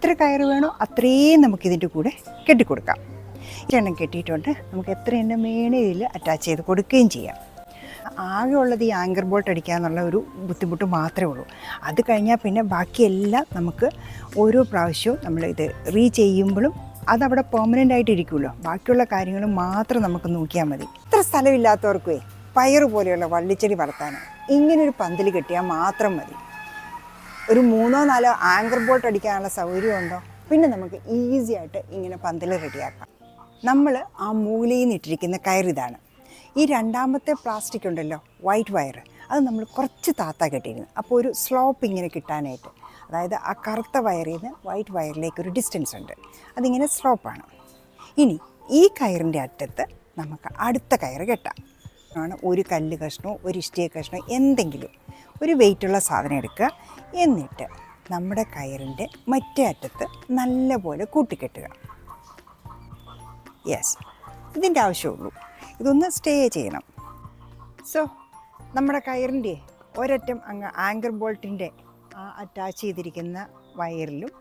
എത്ര കയറ് വേണോ അത്രയും നമുക്കിതിൻ്റെ കൂടെ കെട്ടിക്കൊടുക്കാം. എണ്ണം കെട്ടിയിട്ടുണ്ട്. നമുക്ക് എത്ര എണ്ണം വേണേ ഇതിൽ അറ്റാച്ച് ചെയ്ത് കൊടുക്കുകയും ചെയ്യാം. ആകെ ഉള്ളത് ഈ ആങ്കർ ബോൾട്ട് അടിക്കുക എന്നുള്ള ഒരു ബുദ്ധിമുട്ട് മാത്രമേ ഉള്ളൂ. അത് കഴിഞ്ഞാൽ പിന്നെ ബാക്കിയെല്ലാം നമുക്ക് ഓരോ പ്രാവശ്യവും നമ്മളിത് ചെയ്യുമ്പോഴും അതവിടെ പെർമനൻ്റ് ആയിട്ട് ഇരിക്കുമല്ലോ. ബാക്കിയുള്ള കാര്യങ്ങൾ മാത്രം നമുക്ക് നോക്കിയാൽ മതി. ഇത്ര സ്ഥലമില്ലാത്തവർക്കേ പയറ് പോലെയുള്ള വള്ളിച്ചെടി വളർത്താൻ ഇങ്ങനൊരു പന്തൽ കെട്ടിയാൽ മാത്രം മതി. ഒരു 3-4 ആങ്കർ ബോൾട്ട് അടിക്കാനുള്ള സൗകര്യമുണ്ടോ? പിന്നെ നമുക്ക് ഈസി ആയിട്ട് ഇങ്ങനെ പന്തൽ റെഡിയാക്കാം. നമ്മൾ ആ മൂലയിൽ നിന്ന് ഇട്ടിരിക്കുന്ന കയറിതാണ്. ഈ രണ്ടാമത്തെ പ്ലാസ്റ്റിക് ഉണ്ടല്ലോ, വൈറ്റ് വയർ, അത് നമ്മൾ കുറച്ച് താത്താ കെട്ടിയിരുന്നു. അപ്പോൾ ഒരു സ്ലോപ്പ് ഇങ്ങനെ കിട്ടാനായിട്ട്, അതായത് ആ കറുത്ത വയറിൽ നിന്ന് വൈറ്റ് വയറിലേക്കൊരു ഡിസ്റ്റൻസ് ഉണ്ട്, അതിങ്ങനെ സ്ലോപ്പാണ്. ഇനി ഈ കയറിൻ്റെ അറ്റത്ത് നമുക്ക് അടുത്ത കയറ് കെട്ടാം. ഒരു കല്ല് കഷ്ണമോ ഒരു ഇഷ്ടിക കഷ്ണമോ എന്തെങ്കിലും ഒരു വെയിറ്റുള്ള സാധനം എടുക്കുക. എന്നിട്ട് നമ്മുടെ കയറിൻ്റെ മറ്റേ അറ്റത്ത് നല്ലപോലെ കൂട്ടിക്കെട്ടുക. യെസ്, ഇതിൻ്റെ ആവശ്യമുള്ളൂ. ഇതൊന്ന് സ്റ്റേ ചെയ്യണം. സോ നമ്മുടെ കയറിൻ്റെ ഒരറ്റം അങ്ങ് ആങ്കർ ബോൾട്ടിൻ്റെ ആ അറ്റാച്ച് ചെയ്തിരിക്കുന്ന വയറിലും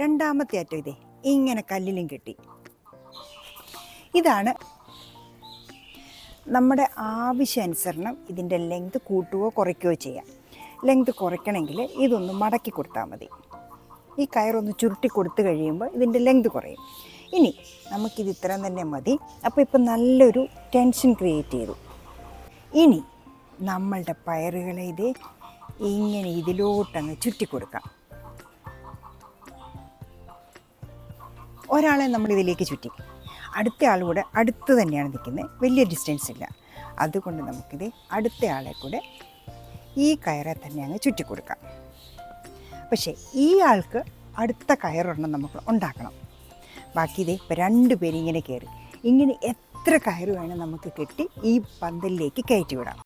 രണ്ടാമത്തെ അറ്റം ഇതേ ഇങ്ങനെ കല്ലിലും കെട്ടി. ഇതാണ് നമ്മുടെ ആവശ്യാനുസരണം ഇതിൻ്റെ ലെങ്ത് കൂട്ടുകയോ കുറയ്ക്കുകയോ ചെയ്യാം. ലെങ്ത് കുറയ്ക്കണമെങ്കിൽ ഇതൊന്ന് മടക്കി കൊടുത്താൽ മതി. ഈ കയറൊന്ന് ചുരുട്ടി കൊടുത്തു കഴിയുമ്പോൾ ഇതിൻ്റെ ലെങ്ത് കുറയും. ഇനി നമുക്കിത് ഇത്ര തന്നെ മതി. അപ്പോൾ ഇപ്പം നല്ലൊരു ടെൻഷൻ ക്രിയേറ്റ് ചെയ്തു. ഇനി നമ്മളുടെ പയറുകളെ ഇത് ഇങ്ങനെ ഇതിലോട്ടങ്ങ് ചുറ്റി കൊടുക്കാം. ഒരാളെ നമ്മളിതിലേക്ക് ചുറ്റി, അടുത്ത ആൾ കൂടെ അടുത്ത് തന്നെയാണ് നിൽക്കുന്നത്, വലിയ ഡിസ്റ്റൻസ് ഇല്ല. അതുകൊണ്ട് നമുക്കിത് അടുത്ത ആളെ കൂടെ ഈ കയറെ തന്നെ അങ്ങ് ചുറ്റിക്കൊടുക്കാം. പക്ഷേ ഈ ആൾക്ക് അടുത്ത കയറൊരെണ്ണം നമുക്ക് ഉണ്ടാക്കണം. ബാക്കി ഇതേ ഇപ്പോൾ 2 പേര് ഇങ്ങനെ കയറി, ഇങ്ങനെ എത്ര കയറ് വേണം നമുക്ക് കെട്ടി ഈ പന്തലിലേക്ക് കയറ്റി വിടാം.